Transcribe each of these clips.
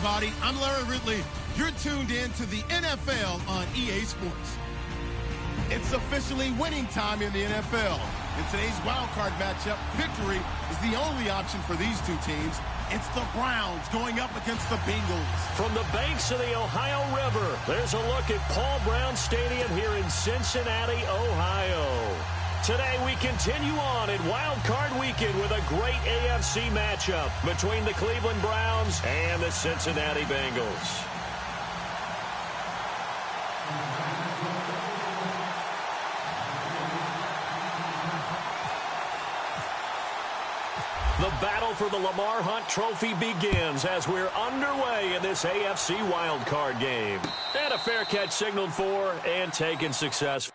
everybody. I'm Larry Ridley. You're tuned in to the NFL on EA Sports. It's officially winning time in the NFL. In today's wildcard matchup, victory is the only option for these two teams. It's the Browns going up against the Bengals. From the banks of the Ohio River, there's a look at Paul Brown Stadium here in Cincinnati, Ohio. Today we continue on in Wild Card Weekend with a great AFC matchup between the Cleveland Browns and the Cincinnati Bengals. The battle for the Lamar Hunt Trophy begins as we're underway in this AFC Wild Card game. And a fair catch signaled for and taken successfully.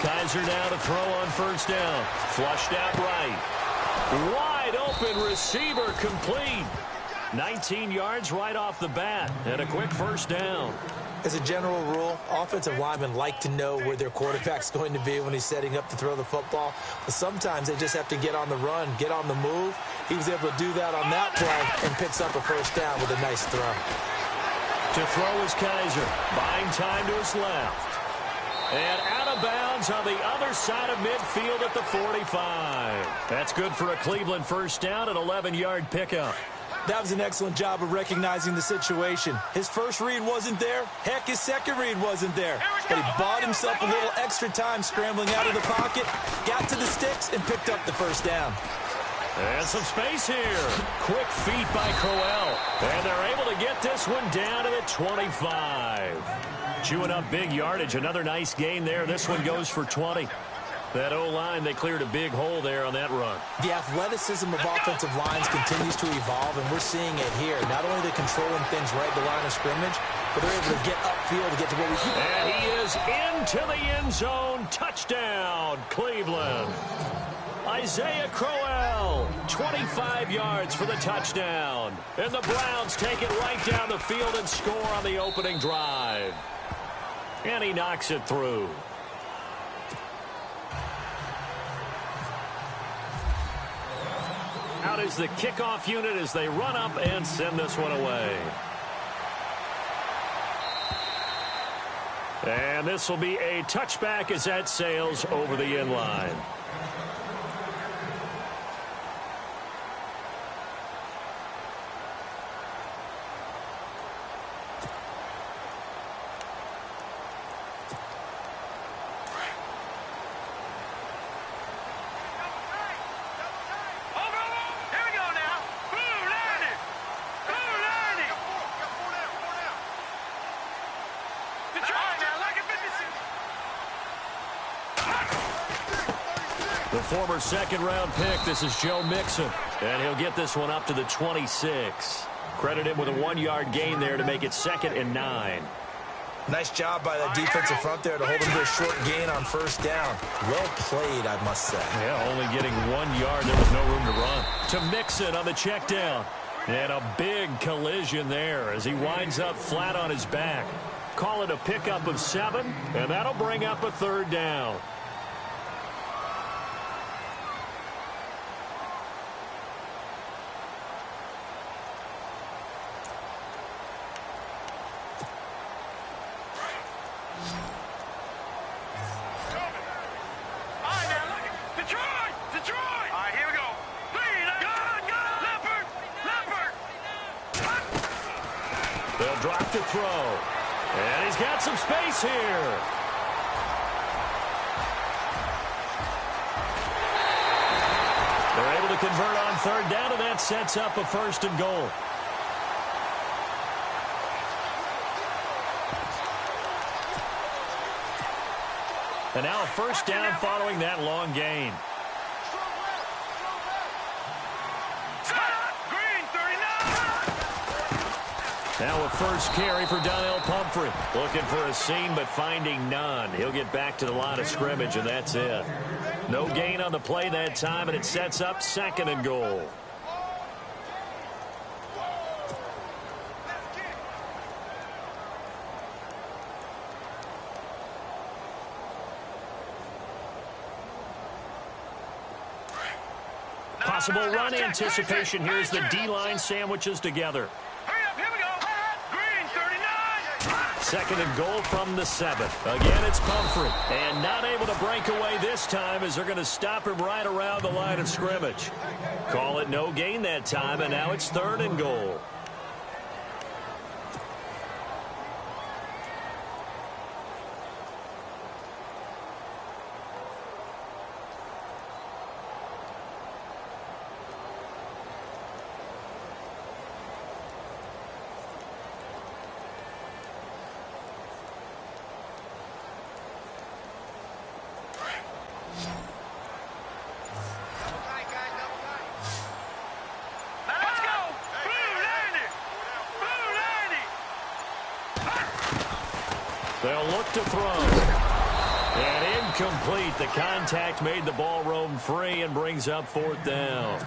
Kaiser now to throw on first down. Flushed out right. Wide open receiver complete. 19 yards right off the bat and a quick first down. As a general rule, offensive linemen like to know where their quarterback's going to be when he's setting up to throw the football. But sometimes they just have to get on the run, get on the move. He was able to do that on that play and picks up a first down with a nice throw. To throw is Kaiser. Buying time to his left. And out of bounds on the other side of midfield at the 45. That's good for a Cleveland first down, an 11-yard pickup. That was an excellent job of recognizing the situation. His first read wasn't there. Heck, his second read wasn't there. But he bought himself a little extra time scrambling out of the pocket, got to the sticks, and picked up the first down. And some space here. Quick feet by Crowell. And they're able to get this one down to the 25. Chewing up big yardage. Another nice gain there. This one goes for 20. That O-line, they cleared a big hole there on that run. The athleticism of offensive lines continues to evolve, and we're seeing it here. Not only are they controlling things right at the line of scrimmage, but they're able to get upfield to get to where we can. And he is into the end zone. Touchdown, Cleveland. Isaiah Crowell, 25 yards for the touchdown. And the Browns take it right down the field and score on the opening drive. And he knocks it through. Out is the kickoff unit as they run up and send this one away. And this will be a touchback as that sails over the end line. The former second-round pick, this is Joe Mixon. And he'll get this one up to the 26. Credit him with a 1-yard gain there to make it 2nd and 9. Nice job by that defensive front there to hold him to a short gain on first down. Well played, I must say. Yeah, only getting 1 yard. There was no room to run. To Mixon on the check down. And a big collision there as he winds up flat on his back. Call it a pickup of 7, and that'll bring up a 3rd down. They'll drop to throw. And he's got some space here. They're able to convert on third down, and that sets up a 1st and goal. And now a 1st down following that long gain. Now a first carry for Donnell Pumphrey. Looking for a seam, but finding none. He'll get back to the line of scrimmage, and that's it. No gain on the play that time, and it sets up 2nd and goal. Possible run anticipation. Here's the D-line sandwiches together. Here we go. Green, 39. 2nd and goal from the 7. Again, it's Pumphrey. And not able to break away this time as they're going to stop him right around the line of scrimmage. Call it no gain that time, and now it's 3rd and goal. They'll look to throw. And incomplete. The contact made the ball roam free and brings up 4th down.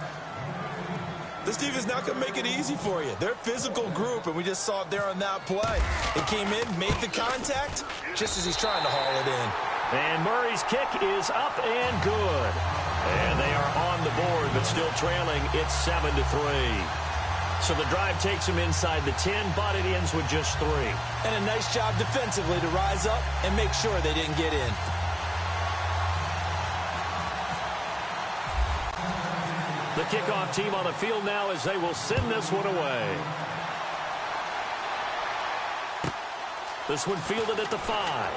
This defense not going to make it easy for you. They're a physical group, and we just saw it there on that play. It came in, made the contact, just as he's trying to haul it in. And Murray's kick is up and good. And they are on the board, but still trailing. It's 7-3. So the drive takes them inside the 10, but it ends with just 3. And a nice job defensively to rise up and make sure they didn't get in. The kickoff team on the field now as they will send this one away. This one fielded at the 5.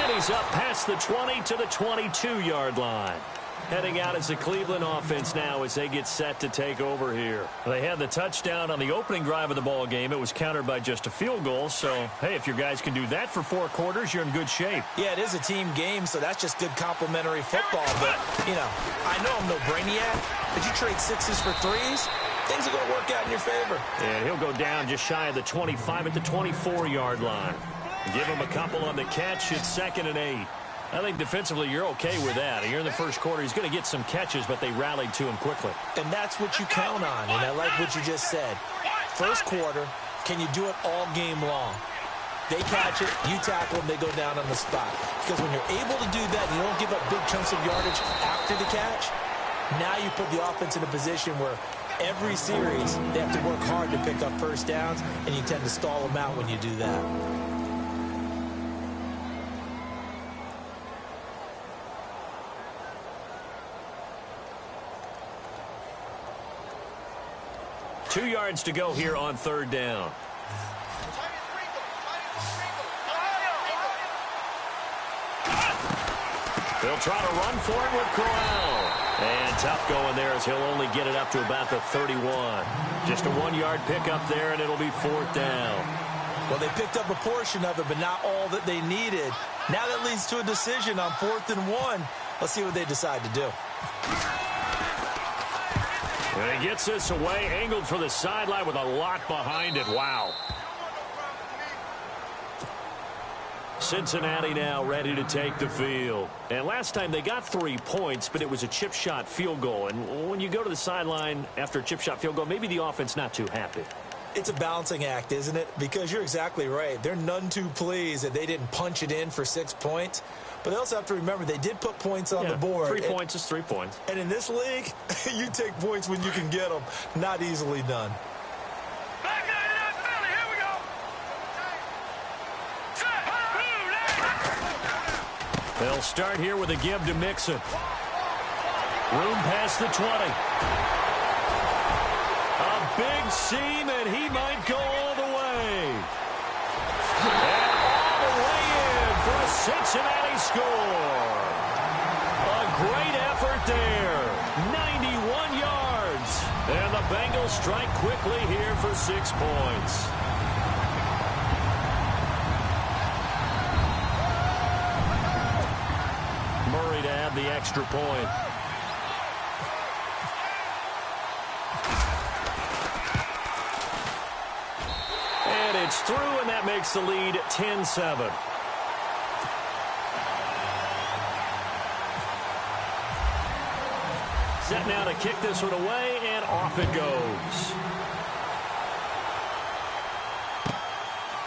And he's up past the 20 to the 22-yard line. Heading out as the Cleveland offense now as they get set to take over here. They had the touchdown on the opening drive of the ball game. It was countered by just a field goal. So, hey, if your guys can do that for 4 quarters, you're in good shape. Yeah, it is a team game, so that's just good complimentary football. But, you know, I know I'm no brainiac, but you trade 6s for 3s, things are going to work out in your favor. And he'll go down just shy of the 25 at the 24-yard line. Give him a couple on the catch. It's 2nd and 8. I think defensively you're okay with that. Here in the first quarter, he's going to get some catches, but they rallied to him quickly. And that's what you count on, and I like what you just said. First quarter, can you do it all game long? They catch it, you tackle them, they go down on the spot. Because when you're able to do that, you don't give up big chunks of yardage after the catch, now you put the offense in a position where every series they have to work hard to pick up first downs, and you tend to stall them out when you do that. Two yards to go here on 3rd down. They'll try to run for it with Crowell. And tough going there as he'll only get it up to about the 31. Just a 1-yard pickup there, and it'll be 4th down. Well, they picked up a portion of it, but not all that they needed. Now that leads to a decision on 4th and 1. Let's see what they decide to do. And he gets this away, angled for the sideline with a lot behind it. Wow. Cincinnati now ready to take the field. And last time they got 3 points, but it was a chip shot field goal. And when you go to the sideline after a chip shot field goal, maybe the offense not too happy. It's a balancing act, isn't it? Because you're exactly right. They're none too pleased that they didn't punch it in for 6 points. But they also have to remember they did put points on the board. 3 points is 3 points. And in this league, you take points when you can get them. Not easily done. They'll start here with a give to Mixon. Room past the 20. A big seam, and he might go all the way. And all the way in for a Cincinnati score. A great effort there. 91 yards. And the Bengals strike quickly here for 6 points. Murray to add the extra point. And it's through, and that makes the lead 10-7. Set now to kick this one away, and off it goes.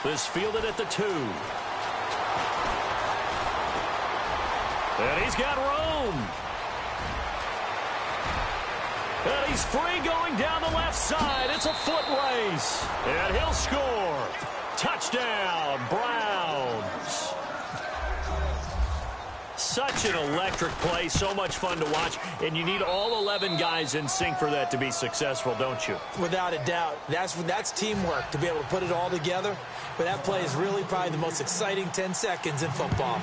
This fielded at the 2. And he's got room. And he's free going down the left side. It's a foot race. And he'll score. Touchdown, Browns. Such an electric play, so much fun to watch, and you need all 11 guys in sync for that to be successful, don't you? Without a doubt. That's teamwork, to be able to put it all together. But that play is really probably the most exciting 10 seconds in football.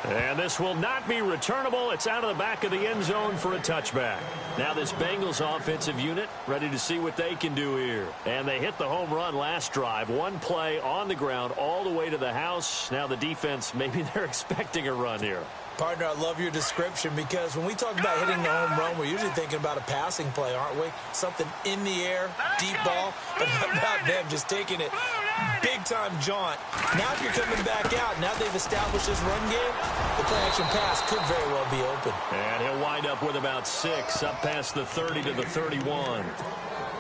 And this will not be returnable. It's out of the back of the end zone for a touchback. Now this Bengals offensive unit ready to see what they can do here. And they hit the home run last drive. One play on the ground all the way to the house. Now the defense, maybe they're expecting a run here. Partner, I love your description because when we talk about hitting the home run, we're usually thinking about a passing play, aren't we? Something in the air, deep ball, but how about them just taking it big-time jaunt. Now if you're coming back out, now they've established this run game, the play-action pass could very well be open. And he'll wind up with about 6, up past the 30 to the 31.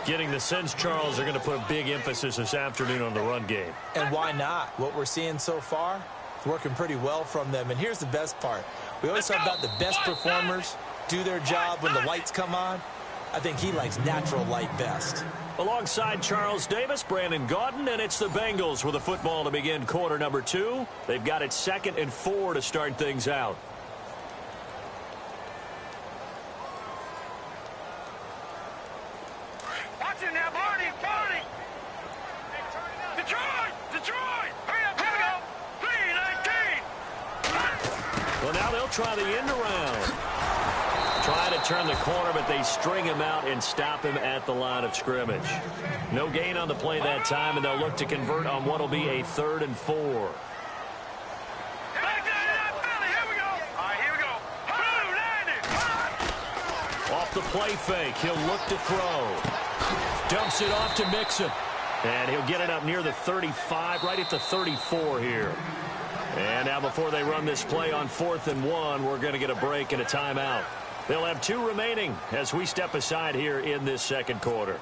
Getting the sense, Charles, they're going to put a big emphasis this afternoon on the run game. And why not? What we're seeing so far, it's working pretty well from them. And here's the best part. We always talk about the best performers do their job when the lights come on. I think he likes natural light best. Alongside Charles Davis, Brandon Gaudin, and it's the Bengals with a football to begin quarter number 2. They've got it 2nd and 4 to start things out. Watch it now, Barney, Barney. Detroit, Detroit. Hurry up, here we go. 3-19. Well, now they'll try the end around. Try to turn the corner, but they string him out and stop him at the line of scrimmage. No gain on the play that time, and they'll look to convert on what will be a 3rd and 4. Back there, Philly, here we go. All right, here we go. Blue landed. Off the play fake, he'll look to throw. Dumps it off to Mixon. And he'll get it up near the 35, right at the 34 here. And now before they run this play on 4th and 1, we're going to get a break and a timeout. They'll have 2 remaining as we step aside here in this 2nd quarter.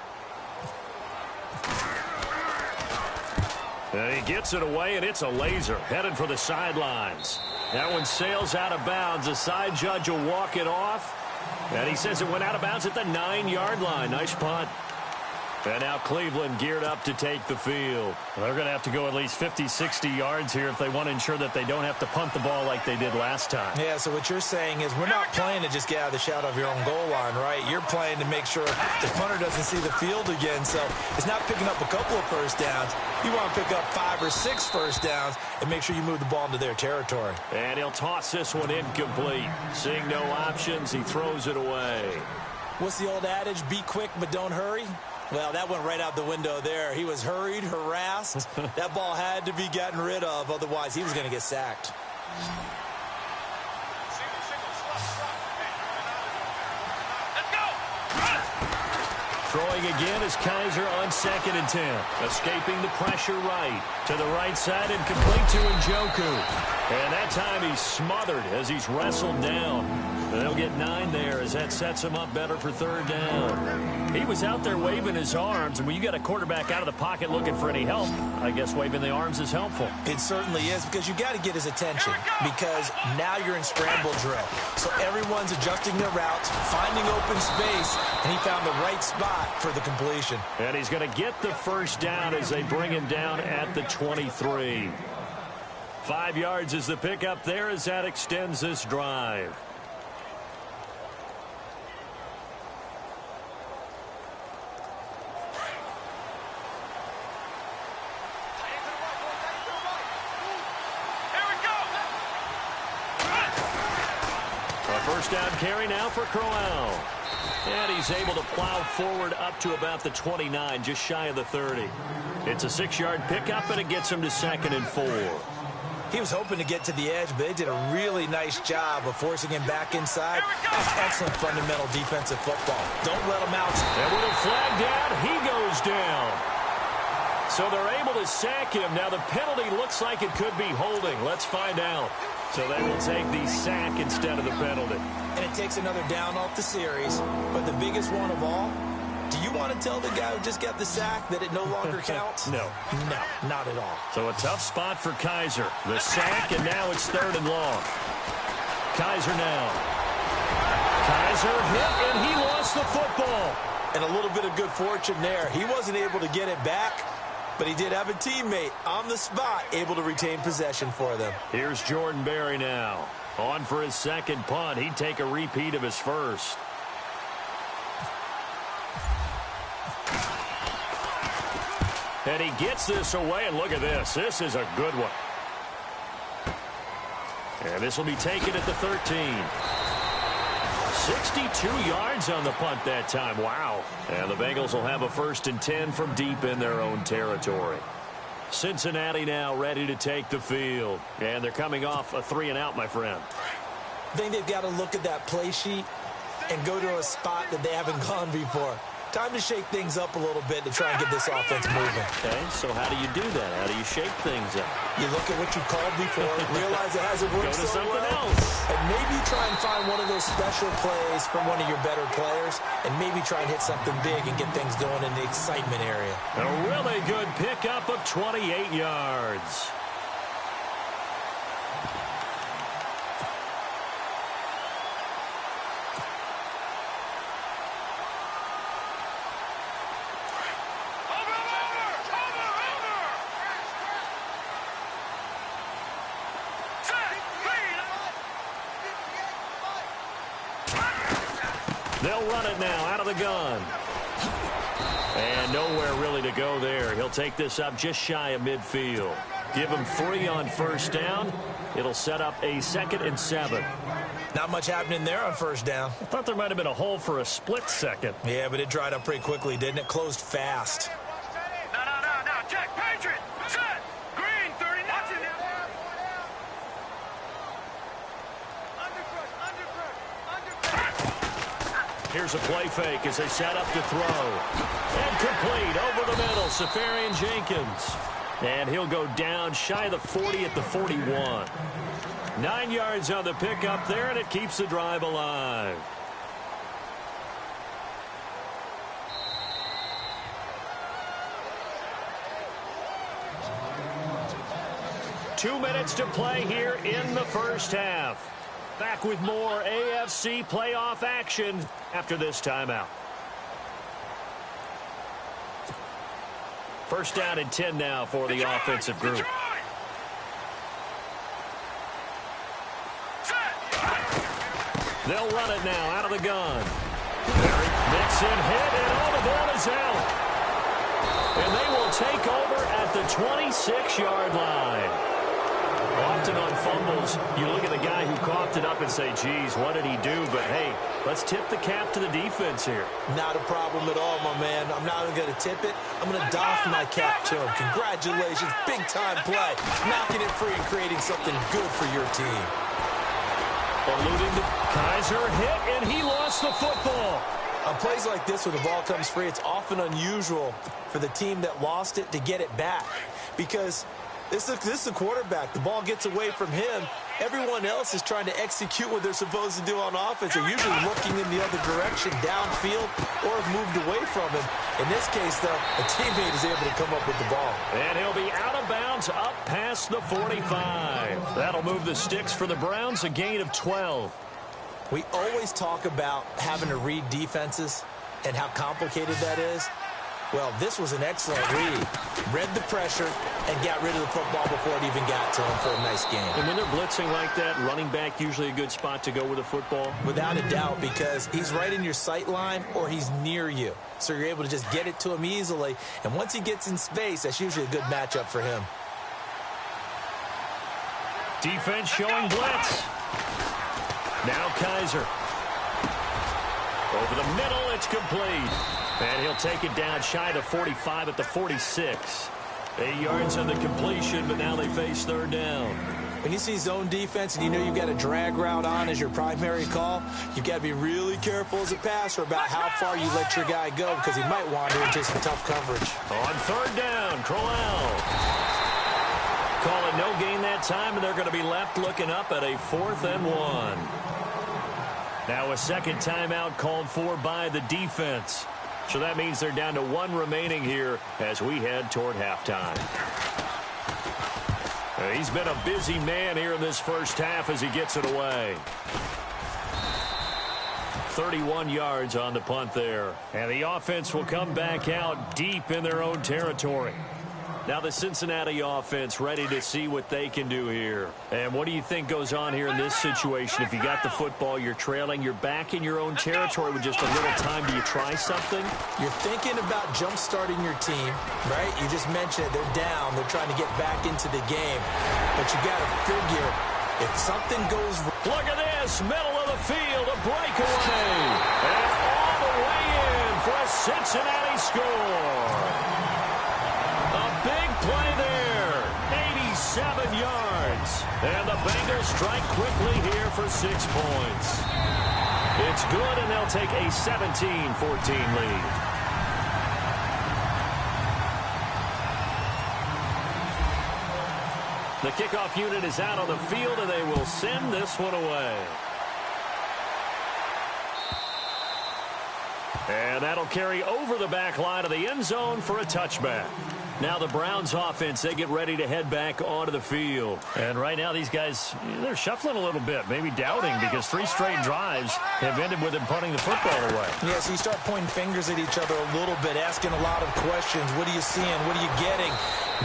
And he gets it away, and it's a laser headed for the sidelines. That one sails out of bounds. The side judge will walk it off. And he says it went out of bounds at the 9-yard line. Nice punt. And now Cleveland geared up to take the field. They're going to have to go at least 50, 60 yards here if they want to ensure that they don't have to punt the ball like they did last time. Yeah, so what you're saying is we're not playing to just get out of the shadow of your own goal line, right? You're playing to make sure the punter doesn't see the field again. So it's not picking up a couple of first downs. You want to pick up 5 or 6 first downs and make sure you move the ball into their territory. And he'll toss this one incomplete. Seeing no options, he throws it away. What's the old adage? Be quick, but don't hurry. Well, that went right out the window there. He was hurried, harassed. That ball had to be gotten rid of. Otherwise, he was going to get sacked. Let's go. Throwing again is Kaiser on 2nd and 10. Escaping the pressure right. To the right side and complete to Njoku. And that time he's smothered as he's wrestled down. They'll get 9 there as that sets him up better for 3rd down. He was out there waving his arms, and when you got a quarterback out of the pocket looking for any help, I guess waving the arms is helpful. It certainly is, because you got to get his attention, because now you're in scramble drill. So everyone's adjusting their routes, finding open space, and he found the right spot for the completion. And he's going to get the first down as they bring him down at the 23. 5 yards is the pickup there as that extends this drive. First down carry now for Crowell. And he's able to plow forward up to about the 29, just shy of the 30. It's a 6-yard pickup, and it gets him to 2nd and 4. He was hoping to get to the edge, but they did a really nice job of forcing him back inside. That's excellent fundamental defensive football. Don't let him out. And with a flag down, he goes down. So they're able to sack him. Now the penalty looks like it could be holding. Let's find out. So they will take the sack instead of the penalty. And it takes another down off the series. But the biggest one of all, do you want to tell the guy who just got the sack that it no longer counts? No. No, not at all. So a tough spot for Kaiser. The sack, and now it's 3rd and long. Kaiser now. Kaiser hit, and he lost the football. And a little bit of good fortune there. He wasn't able to get it back, but he did have a teammate on the spot able to retain possession for them. Here's Jordan Berry now. On for his 2nd punt. He'd take a repeat of his first. And he gets this away, and look at this. This is a good one. And this will be taken at the 13. 62 yards on the punt that time. Wow. And the Bengals will have a 1st and 10 from deep in their own territory. Cincinnati now ready to take the field. And they're coming off a 3-and-out, my friend. I think they've got to look at that play sheet and go to a spot that they haven't gone before. Time to shake things up a little bit to try and get this offense moving. Okay, so how do you do that? How do you shake things up? You look at what you called before, realize it hasn't worked Go to so something well, else. and maybe try and find one of those special plays from one of your better players, and maybe try and hit something big and get things going in the excitement area. A really good pickup of 28 yards. They'll run it now out of the gun. And nowhere really to go there. He'll take this up just shy of midfield. Give him 3 on 1st down. It'll set up a 2nd and 7. Not much happening there on 1st down. I thought there might have been a hole for a split second. Yeah, but it dried up pretty quickly, didn't it? Closed fast. No. Check. Patriot. Set. Green. 39. Here's a play fake as they set up to throw. And complete over the middle. Safarian Jenkins. And he'll go down shy of the 40 at the 41. 9 yards on the pickup there, and it keeps the drive alive. Two minutes to play here in the first half. Back with more AFC playoff action after this timeout. First down and 10 now for the offensive group. They'll run it now out of the gun. Mixon hit, and all the ball is out. And they will take over at the 26-yard line. Often on fumbles, you look at the guy who coughed it up and say, geez, what did he do? But, hey, let's tip the cap to the defense here. Not a problem at all, my man. I'm not even going to tip it. I'm going to doff my cap to him. Congratulations. Big-time play. Knocking it free and creating something good for your team. Alluding to Kaiser hit, and he lost the football. On plays like this, when the ball comes free, it's often unusual for the team that lost it to get it back. Because this is the quarterback. The ball gets away from him. Everyone else is trying to execute what they're supposed to do on offense. They're usually looking in the other direction, downfield, or have moved away from him. In this case, though, a teammate is able to come up with the ball. And he'll be out of bounds up past the 45. That'll move the sticks for the Browns, a gain of 12. We always talk about having to read defenses and how complicated that is. Well, this was an excellent read. Read the pressure and got rid of the football before it even got to him for a nice game. And when they're blitzing like that, running back usually a good spot to go with a football? Without a doubt, because he's right in your sight line or he's near you. So you're able to just get it to him easily. And once he gets in space, that's usually a good matchup for him. Defense showing blitz. Now Kaiser. Over the middle, it's complete. And he'll take it down shy of 45 at the 46. 8 yards on the completion, but now they face third down. When you see zone defense and you know you've got a drag route on as your primary call, you've got to be really careful as a passer about how far you let your guy go because he might wander into some tough coverage. On third down, Crowell. Call it no gain that time, and they're going to be left looking up at a 4th and 1. Now a second timeout called for by the defense. So that means they're down to 1 remaining here as we head toward halftime. He's been a busy man here in this first half as he gets it away. 31 yards on the punt there. And the offense will come back out deep in their own territory. Now the Cincinnati offense ready to see what they can do here. And what do you think goes on here in this situation? If you got the football, you're trailing, you're back in your own territory with just a little time. Do you try something? You're thinking about jump-starting your team, right? You just mentioned it. They're down. They're trying to get back into the game. But you got to figure if something goes wrong. Look at this. Middle of the field. A breakaway. And all the way in for a Cincinnati score. A big play there, 87 yards. And the Bengals strike quickly here for 6 points. It's good, and they'll take a 17-14 lead. The kickoff unit is out on the field, and they will send this one away. And that'll carry over the back line of the end zone for a touchback. Now the Browns offense, they get ready to head back onto the field. And right now these guys, they're shuffling a little bit, maybe doubting, because 3 straight drives have ended with them punting the football away. Yeah, so you start pointing fingers at each other a little bit, asking a lot of questions. What are you seeing? What are you getting?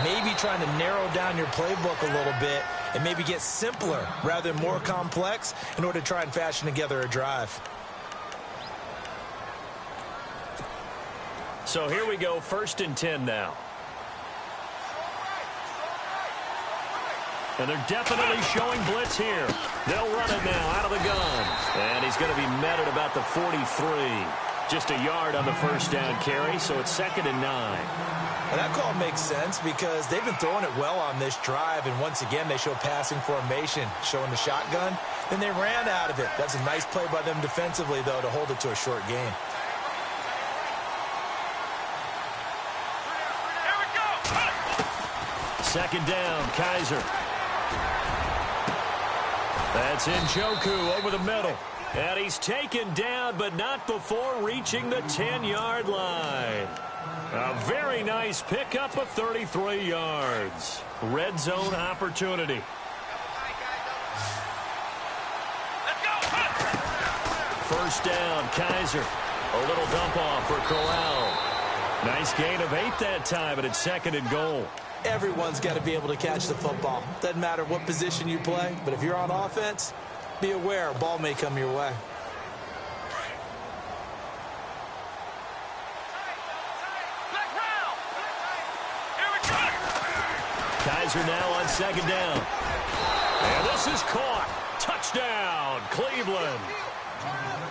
Maybe trying to narrow down your playbook a little bit and maybe get simpler rather than more complex in order to try and fashion together a drive. So here we go, 1st and 10 now. And they're definitely showing blitz here. They'll run it now out of the gun. And he's going to be met at about the 43. Just a yard on the first down carry, so it's 2nd and 9. Well, that call makes sense because they've been throwing it well on this drive, and once again they show passing formation, showing the shotgun. Then they ran out of it. That's a nice play by them defensively, though, to hold it to a short gain. Second down, Kaiser. That's Njoku over the middle. And he's taken down, but not before reaching the 10-yard line. A very nice pickup of 33 yards. Red zone opportunity. First down, Kaiser. A little dump off for Crowell. Nice gain of 8 that time, but it's 2nd and goal. Everyone's got to be able to catch the football. Doesn't matter what position you play, but if you're on offense, be aware a ball may come your way. Kaiser now on 2nd down. And this is caught. Touchdown, Cleveland.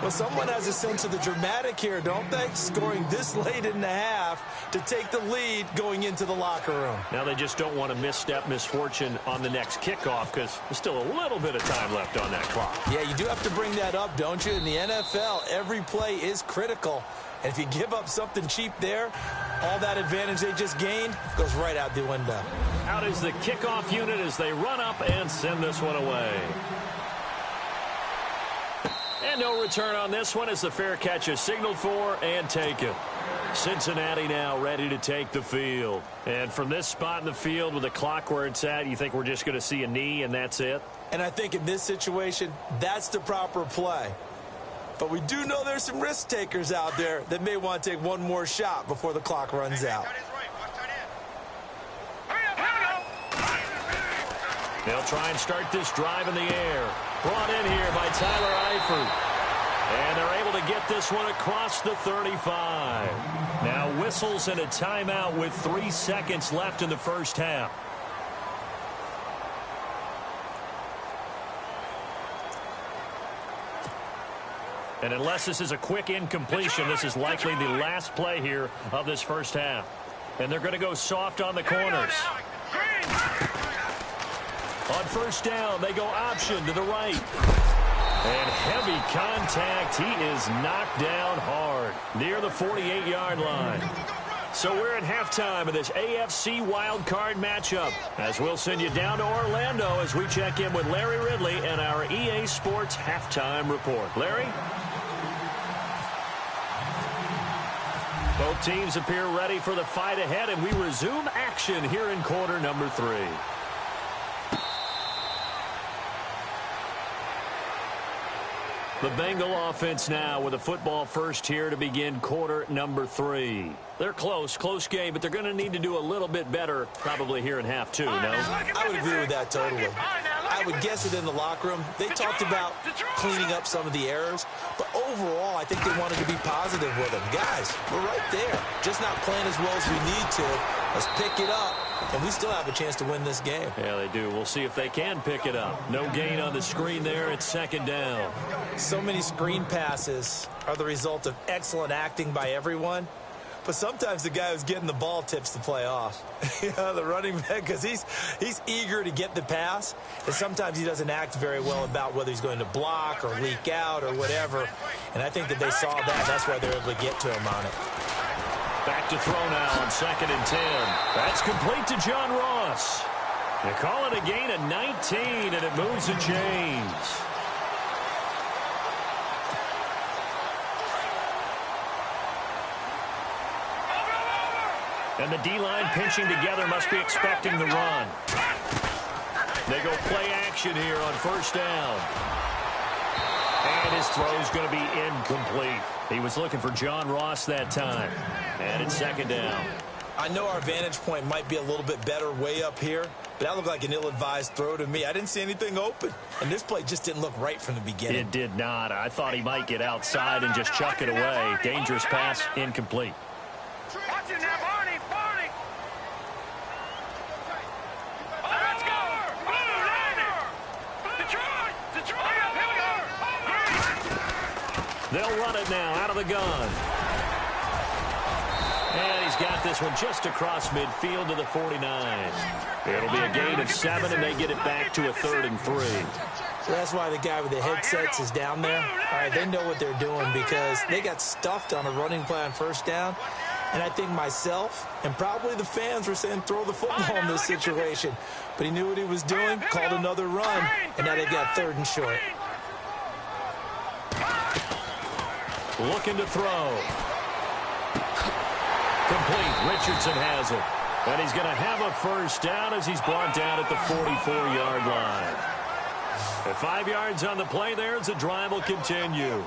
Well, someone has a sense of the dramatic here, don't they? Scoring this late in the half to take the lead going into the locker room. Now they just don't want to misstep misfortune on the next kickoff because there's still a little bit of time left on that clock. Yeah, you do have to bring that up, don't you? In the NFL, every play is critical. And if you give up something cheap there, all that advantage they just gained goes right out the window. Out is the kickoff unit as they run up and send this one away. And no return on this one as the fair catch is signaled for and taken. Cincinnati now ready to take the field. And from this spot in the field with the clock where it's at, you think we're just going to see a knee and that's it? And I think in this situation, that's the proper play. But we do know there's some risk takers out there that may want to take one more shot before the clock runs out. They'll try and start this drive in the air. Brought in here by Tyler Eifert. And they're able to get this one across the 35. Now whistles and a timeout with 3 seconds left in the first half. And unless this is a quick incompletion, this is likely the last play here of this first half. And they're going to go soft on the corners. On first down, they go option to the right. And heavy contact. He is knocked down hard near the 48-yard line. So we're at halftime of this AFC wildcard matchup, as we'll send you down to Orlando as we check in with Larry Ridley and our EA Sports halftime report. Larry? Both teams appear ready for the fight ahead, and we resume action here in quarter number 3. The Bengal offense now with a football first here to begin quarter number 3. They're close game, but they're going to need to do a little bit better probably here in half 2, no? I would agree with that totally. I would guess it in the locker room. They talked about cleaning up some of the errors, but overall, I think they wanted to be positive with them. Guys, we're right there. Just not playing as well as we need to. Let's pick it up, and we still have a chance to win this game. Yeah, they do. We'll see if they can pick it up. No gain on the screen there. It's second down. So many screen passes are the result of excellent acting by everyone. But sometimes the guy who's getting the ball tips the play off. You know, the running back, because he's eager to get the pass, and sometimes he doesn't act very well about whether he's going to block or leak out or whatever. And I think that they saw that. That's why they're able to get to him on it. Back to throw now on 2nd and 10. That's complete to John Ross. They call it a gain of 19, and it moves the chains. And the D-line pinching together must be expecting the run. They go play action here on first down. And his throw's going to be incomplete. He was looking for John Ross that time. And it's second down. I know our vantage point might be a little bit better way up here, but that looked like an ill-advised throw to me. I didn't see anything open. And this play just didn't look right from the beginning. It did not. I thought he might get outside and just chuck it away. Dangerous pass, incomplete. Watch it now, Barney. Let's go. Detroit. They'll run it now out of the gun. And he's got this one just across midfield to the 49. It'll be a gain of 7, and they get it back to a 3rd and 3. So that's why the guy with the headsets is down there. All right, they know what they're doing because they got stuffed on a running play on first down. And I think myself and probably the fans were saying throw the football in this situation. But he knew what he was doing, called another run, and now they've got 3rd and short. Looking to throw. Complete. Richardson has it. And he's going to have a first down as he's brought down at the 44-yard line. At 5 yards on the play there as the drive will continue.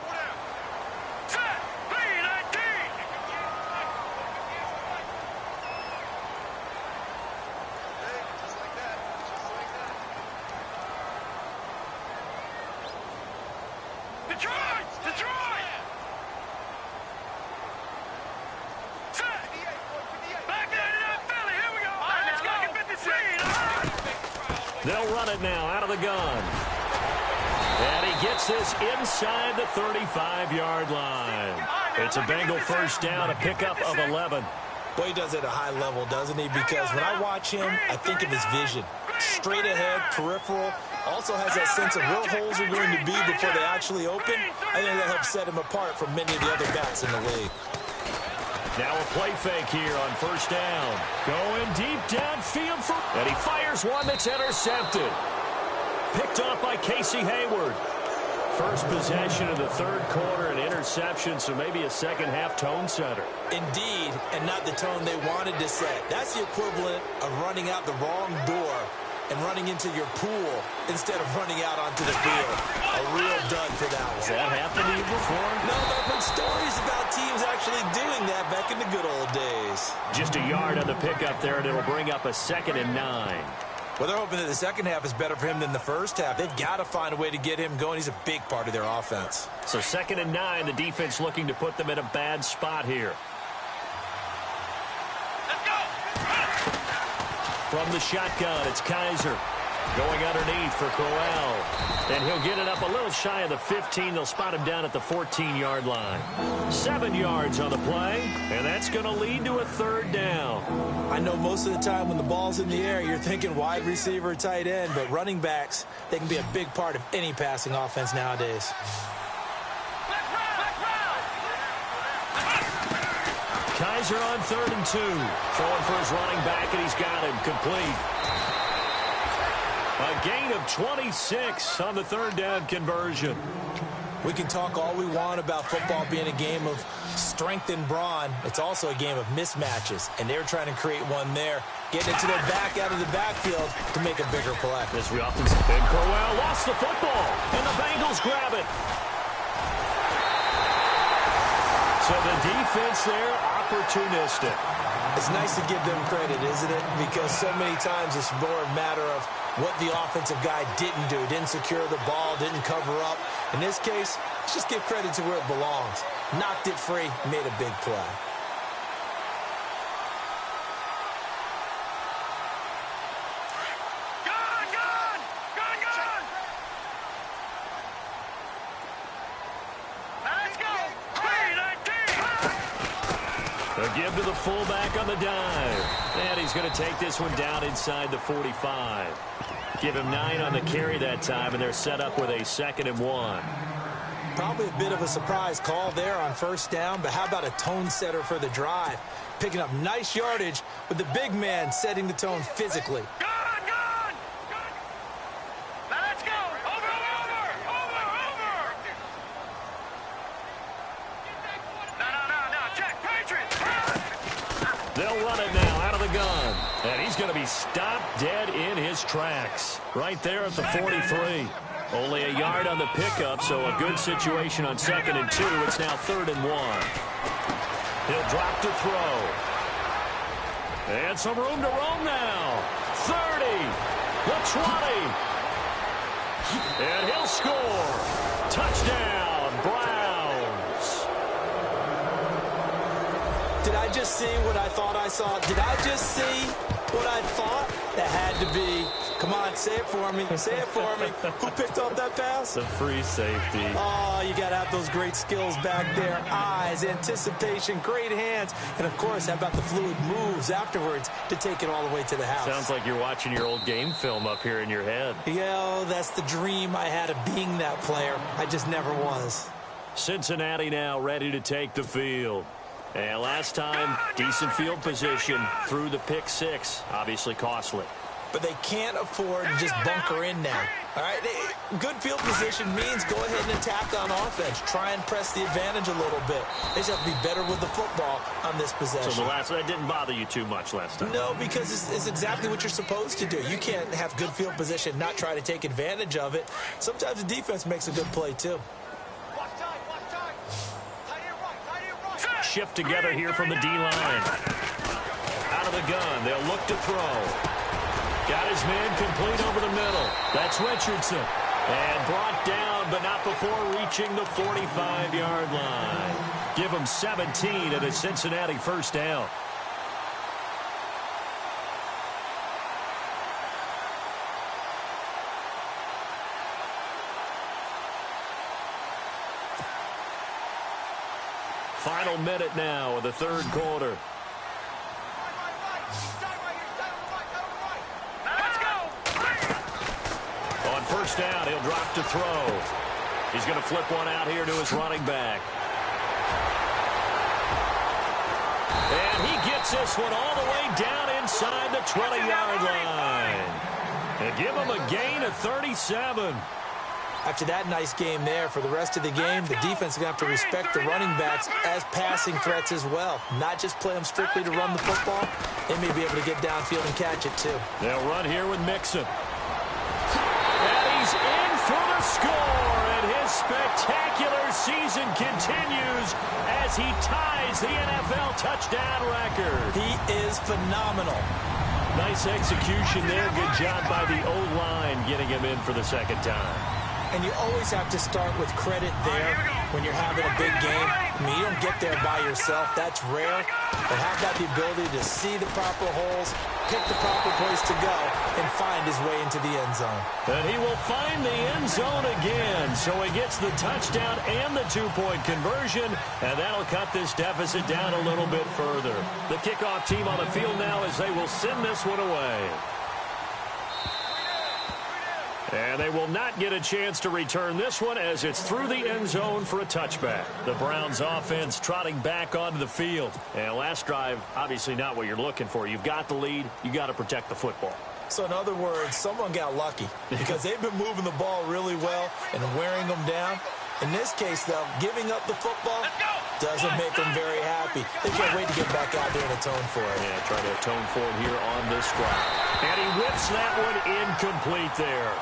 They'll run it now out of the gun. And he gets this inside the 35-yard line. It's a Bengal first down, a pickup of 11. Boy, he does it at a high level, doesn't he? Because when I watch him, I think of his vision. Straight ahead, peripheral. Also has that sense of where holes are going to be before they actually open. I think that helps set him apart from many of the other backs in the league. Now a play fake here on first down. Going deep downfield and he fires one that's intercepted. Picked off by Casey Hayward. First possession of the 3rd quarter, an interception, so maybe a second-half tone setter. Indeed, and not the tone they wanted to set. That's the equivalent of running out the wrong door and running into your pool instead of running out onto the field. A real dud for that one. Has that happened to you before? No, but I've heard stories about teams actually doing that back in the good old days. Just a yard on the pickup there, and it'll bring up a 2nd and 9. Well, they're hoping that the second half is better for him than the first half. They've got to find a way to get him going. He's a big part of their offense. So 2nd and 9, the defense looking to put them in a bad spot here. From the shotgun, it's Kaiser. Going underneath for Crowell. And he'll get it up a little shy of the 15. They'll spot him down at the 14-yard line. 7 yards on the play, and that's going to lead to a third down. I know most of the time when the ball's in the air, you're thinking wide receiver, tight end, but running backs, they can be a big part of any passing offense nowadays. Kaiser on 3rd and 2. Throwing for his running back, and he's got him complete. A gain of 26 on the third down conversion. We can talk all we want about football being a game of strength and brawn. It's also a game of mismatches, and they're trying to create one there, getting it to their back out of the backfield to make a bigger play. As we often say, Ben Crowell lost the football, and the Bengals grab it. So the defense there, opportunistic. It's nice to give them credit, isn't it? Because so many times it's more a matter of what the offensive guy didn't do. Didn't secure the ball, didn't cover up. In this case, let's just give credit to where it belongs. Knocked it free, made a big play. A give to the fullback on the dive. And he's going to take this one down inside the 45. Give him 9 on the carry that time, and they're set up with a 2nd and 1. Probably a bit of a surprise call there on first down, but how about a tone setter for the drive? Picking up nice yardage with the big man setting the tone physically. They'll run it now out of the gun. And he's going to be stopped dead in his tracks. Right there at the 43. Only a yard on the pickup, so a good situation on 2nd and 2. It's now 3rd and 1. He'll drop to throw. And some room to roam now. 30. The 20. And he'll score. Touchdown, Browns. Did I just see what I thought I saw? Did I just see what I thought? That had to be. Come on, say it for me. Say it for me. Who picked up that pass? The free safety. Oh, you got to have those great skills back there. Eyes, anticipation, great hands. And, of course, how about the fluid moves afterwards to take it all the way to the house? Sounds like you're watching your old game film up here in your head. Yeah, that's the dream I had of being that player. I just never was. Cincinnati now ready to take the field. And last time, decent field position through the pick 6. Obviously costly. But they can't afford to just bunker in now. All right, good field position means go ahead and attack on offense. Try and press the advantage a little bit. They just have to be better with the football on this possession. So that didn't bother you too much last time? No, because it's exactly what you're supposed to do. You can't have good field position, not try to take advantage of it. Sometimes the defense makes a good play, too. Shift together here from the D-line. Out of the gun, they'll look to throw. Got his man complete over the middle. That's Richardson. And brought down, but not before reaching the 45-yard line. Give him 17 at a Cincinnati first down. Final minute now of the third quarter. On first down, he'll drop to throw. He's going to flip one out here to his running back. And he gets this one all the way down inside the 20-yard line. And give him a gain of 37. After that nice game there, for the rest of the game, the defense is going to have to respect the running backs as passing threats as well. Not just play them strictly to run the football. They may be able to get downfield and catch it, too. They'll run here with Mixon. And he's in for the score, and his spectacular season continues as he ties the NFL touchdown record. He is phenomenal. Nice execution there. Good job by the O-line getting him in for the second time. And you always have to start with credit there when you're having a big game. I mean, you don't get there by yourself. That's rare. But how about the ability to see the proper holes, pick the proper place to go and find his way into the end zone. And he will find the end zone again. So he gets the touchdown and the 2-point conversion, and that'll cut this deficit down a little bit further. The kickoff team on the field now as they will send this one away. And they will not get a chance to return this one as it's through the end zone for a touchback. The Browns offense trotting back onto the field. And last drive, obviously not what you're looking for. You've got the lead. You got to protect the football. So in other words, someone got lucky because they've been moving the ball really well and wearing them down. In this case, though, giving up the football doesn't make them very happy. They can't wait to get back out there and atone for it. Yeah, try to atone for it here on this drive. And he whips that one incomplete there.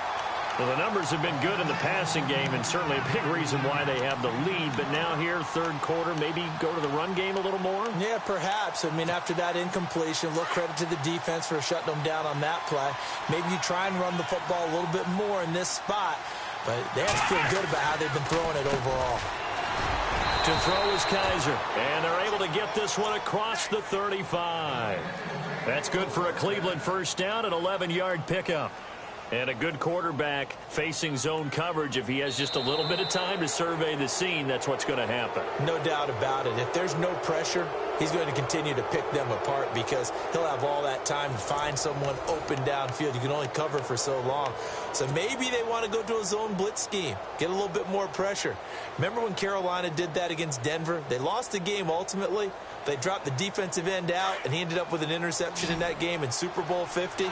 Well, the numbers have been good in the passing game and certainly a big reason why they have the lead. But now here, third quarter, maybe go to the run game a little more? Yeah, perhaps. I mean, after that incompletion, a little credit to the defense for shutting them down on that play. Maybe you try and run the football a little bit more in this spot. But they have to feel good about how they've been throwing it overall. To throw is Kaiser. And they're able to get this one across the 35. That's good for a Cleveland first down, an 11-yard pickup. And a good quarterback facing zone coverage. If he has just a little bit of time to survey the scene, that's what's going to happen. No doubt about it. If there's no pressure, he's going to continue to pick them apart because he'll have all that time to find someone open downfield. You can only cover for so long. So maybe they want to go to a zone blitz scheme, get a little bit more pressure. Remember when Carolina did that against Denver? They lost the game ultimately. They dropped the defensive end out, and he ended up with an interception in that game in Super Bowl 50.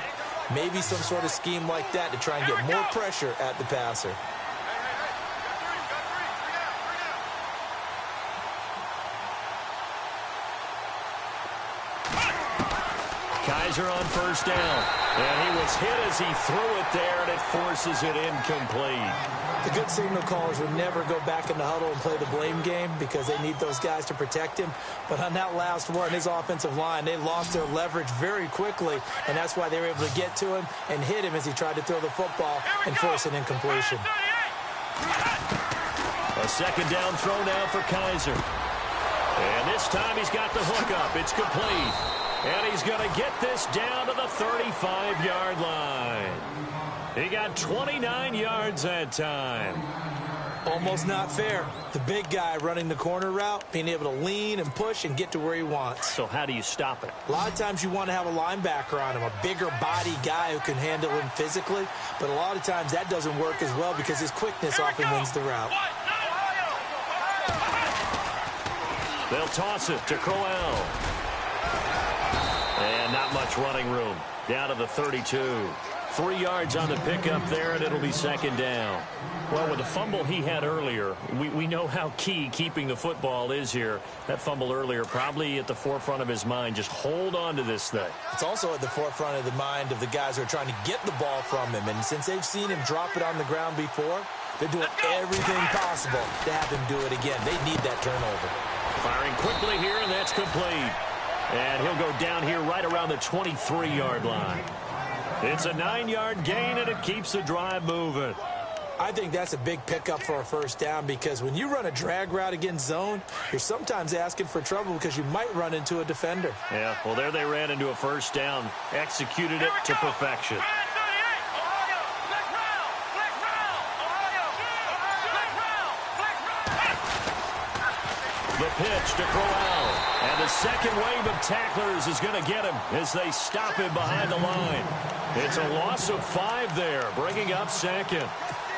Maybe some sort of scheme like that to try and get more pressure at the passer. Kaiser on first down. And he was hit as he threw it there, and it forces it incomplete. The good signal callers would never go back in the huddle and play the blame game because they need those guys to protect him. But on that last one, his offensive line, they lost their leverage very quickly, and that's why they were able to get to him and hit him as he tried to throw the football and force an incompletion. A second down throw now for Kaiser. And this time he's got the hook up. It's complete. And he's going to get this down to the 35-yard line. He got 29 yards that time. Almost not fair. The big guy running the corner route, being able to lean and push and get to where he wants. So how do you stop it? A lot of times you want to have a linebacker on him, a bigger body guy who can handle him physically. But a lot of times that doesn't work as well because his quickness often wins the route. They'll toss it to Crowell. And not much running room. Down to the 32. 3 yards on the pickup there, and it'll be second down. Well, with the fumble he had earlier, we know how key keeping the football is here. That fumble earlier probably at the forefront of his mind. Just hold on to this thing. It's also at the forefront of the mind of the guys who are trying to get the ball from him. And since they've seen him drop it on the ground before, they're doing everything possible to have him do it again. They need that turnover. Firing quickly here, and that's complete. And he'll go down here right around the 23-yard line. It's a 9-yard gain, and it keeps the drive moving. I think that's a big pickup for a first down because when you run a drag route against zone, you're sometimes asking for trouble because you might run into a defender. Yeah, well, there they ran into a first down, executed it to perfection. The pitch to Crowell. And the second wave of tacklers is going to get him as they stop him behind the line. It's a loss of 5 there, bringing up second.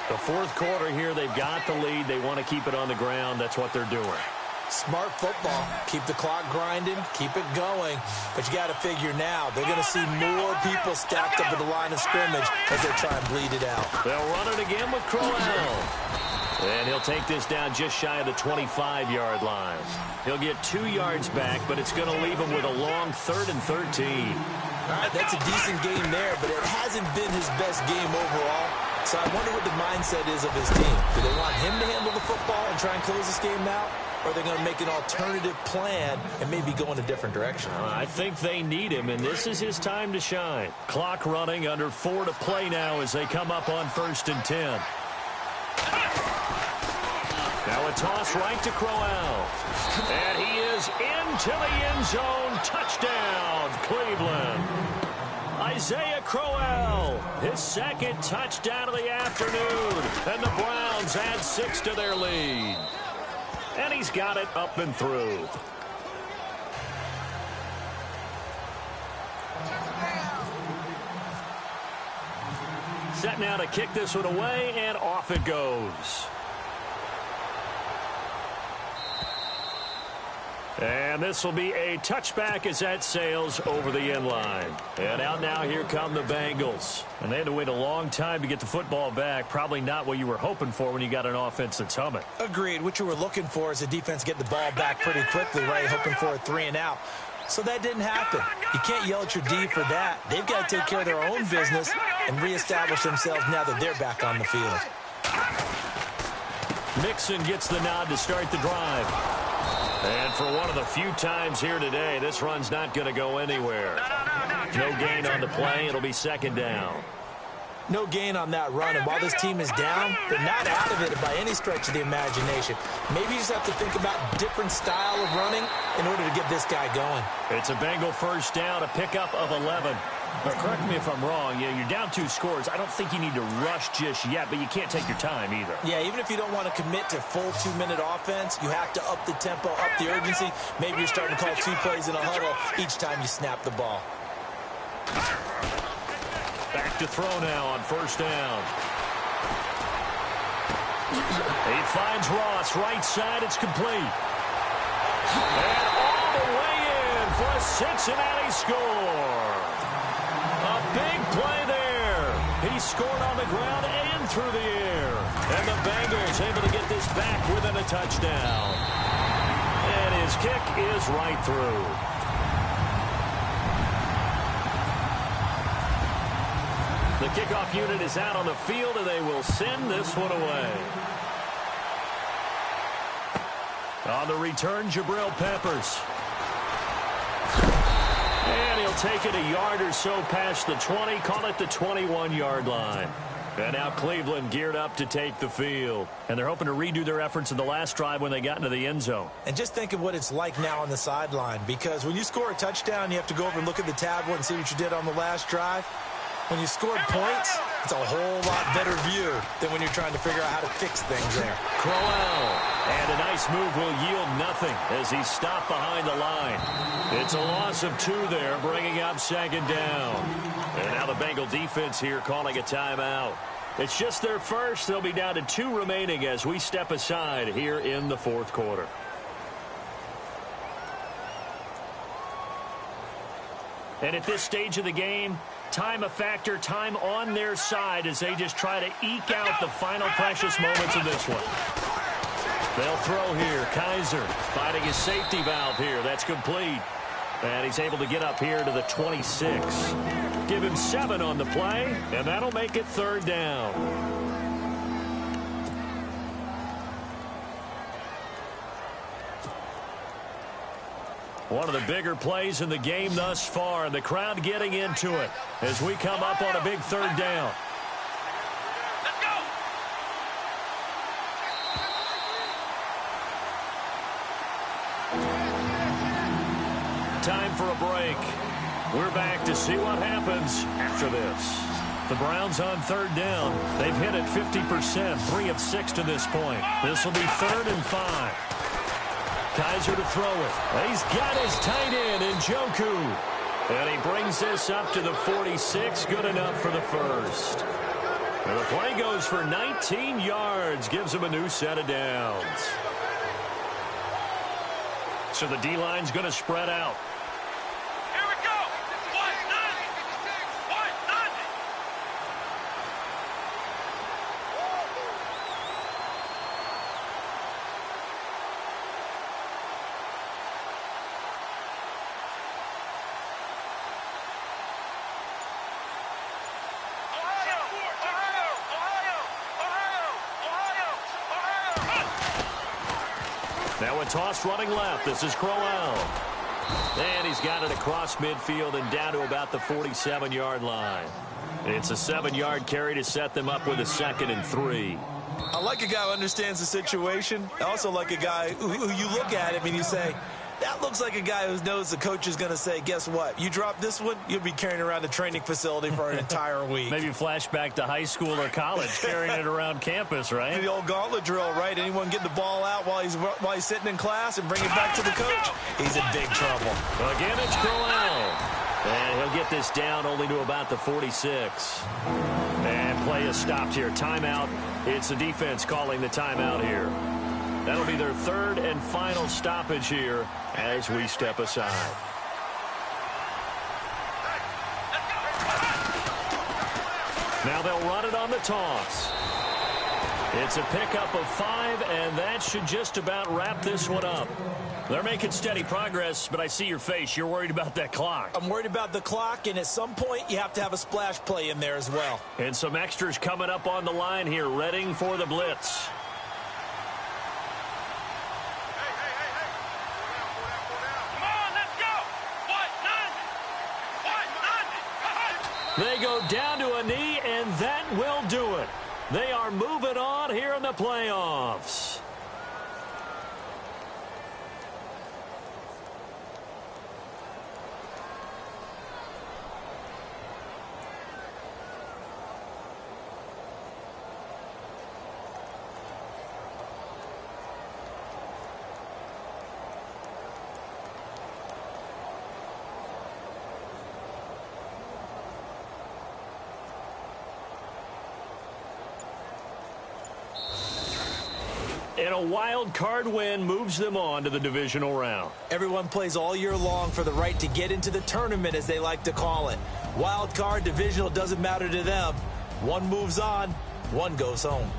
The fourth quarter here, they've got the lead. They want to keep it on the ground. That's what they're doing. Smart football. Keep the clock grinding. Keep it going. But you got to figure now, they're going to see more people stacked up at the line of scrimmage as they try and bleed it out. They'll run it again with Crowell. And he'll take this down just shy of the 25-yard line. He'll get 2 yards back, but it's going to leave him with a long 3rd and 13. All right, that's a decent game there, but it hasn't been his best game overall. So I wonder what the mindset is of his team. Do they want him to handle the football and try and close this game out? Or are they going to make an alternative plan and maybe go in a different direction? I think they need him, and this is his time to shine. Clock running, under 4 to play now as they come up on 1st and 10. Now a toss right to Crowell. And he is into the end zone. Touchdown, Cleveland. Isaiah Crowell, his second touchdown of the afternoon. And the Browns add 6 to their lead. And he's got it up and through. Set now to kick this one away, and off it goes. And this will be a touchback as that sails over the end line. And out now, here come the Bengals. And they had to wait a long time to get the football back. Probably not what you were hoping for when you got an offense that's humming. Agreed. What you were looking for is a defense get the ball back pretty quickly, right? Hoping for a 3 and out. So that didn't happen. You can't yell at your D for that. They've got to take care of their own business and reestablish themselves now that they're back on the field. Mixon gets the nod to start the drive. And for one of the few times here today, this run's not going to go anywhere. No gain on the play. It'll be second down. No gain on that run, and while this team is down, they're not out of it by any stretch of the imagination. Maybe you just have to think about different style of running in order to get this guy going. It's a Bengal first down, a pickup of 11. But correct me if I'm wrong, you're down 2 scores. I don't think you need to rush just yet, but you can't take your time either. Yeah, even if you don't want to commit to full 2-minute offense, you have to up the tempo, up the urgency. Maybe you're starting to call 2 plays in a huddle each time you snap the ball. Back to throw now on first down. He finds Ross, right side, it's complete. And all the way in for a Cincinnati score. A big play there. He scored on the ground and through the air. And the Bengals able to get this back within a touchdown. And his kick is right through. The kickoff unit is out on the field, and they will send this one away. On the return, Jabril Peppers. And he'll take it a yard or so past the 20, call it the 21-yard line. And now Cleveland geared up to take the field. And they're hoping to redo their efforts in the last drive when they got into the end zone. And just think of what it's like now on the sideline, because when you score a touchdown, you have to go over and look at the tablet and see what you did on the last drive. When you scored points, it's a whole lot better view than when you're trying to figure out how to fix things there. Crowell, and a nice move will yield nothing as he stopped behind the line. It's a loss of 2 there, bringing up second down. And now the Bengal defense here calling a timeout. It's just their first. They'll be down to 2 remaining as we step aside here in the fourth quarter. And at this stage of the game, time a factor, time on their side as they just try to eke out the final precious moments of this one. They'll throw here. Kaiser finding his safety valve here. That's complete. And he's able to get up here to the 26. Give him 7 on the play, and that'll make it third down. One of the bigger plays in the game thus far, and the crowd getting into it as we come up on a big third down. Let's go. Time for a break. We're back to see what happens after this. The Browns on third down. They've hit it 50%, 3 of 6 to this point. This will be 3rd and 5. Kaiser to throw it. He's got his tight end in Njoku. And he brings this up to the 46. Good enough for the first. And the play goes for 19 yards. Gives him a new set of downs. So the D-line's going to spread out. Here we go. 1-0. 1-0. Now a toss running left. This is Crowell. And he's got it across midfield and down to about the 47-yard line. It's a 7-yard carry to set them up with a 2nd and 3. I like a guy who understands the situation. I also like a guy who you look at him and you say, That looks like a guy who knows the coach is going to say, guess what? You drop this one, you'll be carrying around the training facility for an entire week. Maybe flashback to high school or college, carrying it around campus, right? The old gauntlet drill, right? Anyone get the ball out while he's sitting in class and bring it back to the coach? He's in big trouble. Again, it's Crowell. And he'll get this down only to about the 46. And play is stopped here. Timeout. It's the defense calling the timeout here. That'll be their third and final stoppage here as we step aside. Now they'll run it on the toss. It's a pickup of 5, and that should just about wrap this one up. They're making steady progress, but I see your face. You're worried about that clock. I'm worried about the clock, and at some point you have to have a splash play in there as well. And some extras coming up on the line here, readying for the blitz. They go down to a knee, and that will do it. They are moving on here in the playoffs. And a wild card win moves them on to the divisional round. Everyone plays all year long for the right to get into the tournament, as they like to call it. Wild card, divisional, doesn't matter to them. One moves on, one goes home.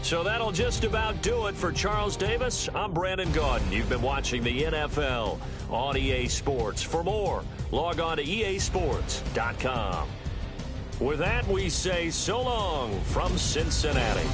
So that'll just about do it for Charles Davis. I'm Brandon Gaudin. You've been watching the NFL on EA Sports. For more, log on to easports.com. With that, we say so long from Cincinnati.